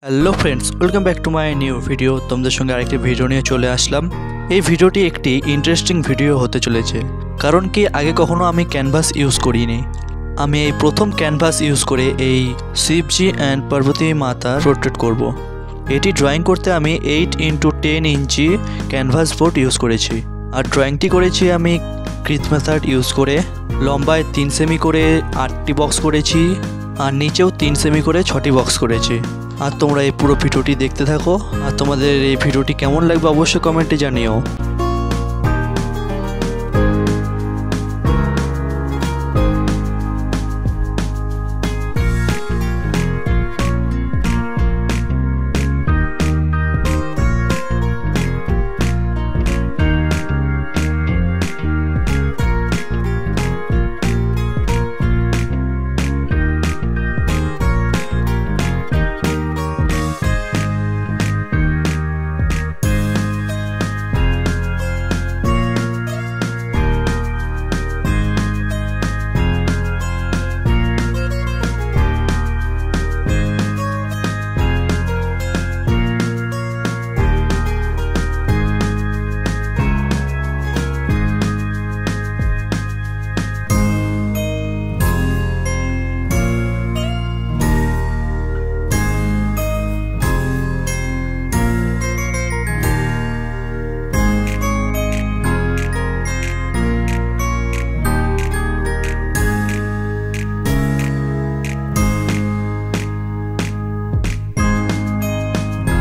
Hello friends, welcome back to my new video. তোমাদের সঙ্গে আরেকটি ভিডিও নিয়ে চলে আসলাম। এই ভিডিওটি একটি ইন্টারেস্টিং ভিডিও হতে চলেছে, কারণ কি আগে কখনো আমি ক্যানভাস ইউজ করিনি। আমি এই প্রথম ক্যানভাস ইউজ করে এই শিবজি অ্যান্ড পার্বতী মাতার পোর্ট্রেট করব। এটি ড্রয়িং করতে আমি 8x10 ইঞ্চি ক্যানভাস বোর্ড ইউজ করেছি। আর ড্রয়িংটি করেছি আমি ক্রিস মেথড ইউজ করে। লম্বায় 3 সেমি করে 8টি বক্স করেছি, আর নিচেও 3 সেমি করে 6টি বক্স করেছি। আর তোমরা এই পুরো ভিডিওটি দেখতে থাকো, আর তোমাদের এই ভিডিওটি কেমন লাগবে অবশ্যই কমেন্টে জানিও।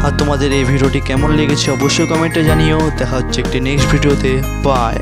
আর তোমাদের এই ভিডিওটি কেমন লেগেছে অবশ্যই কমেন্টে জানিও। দেখা হচ্ছে একটি নেক্সট ভিডিওতে। বাই।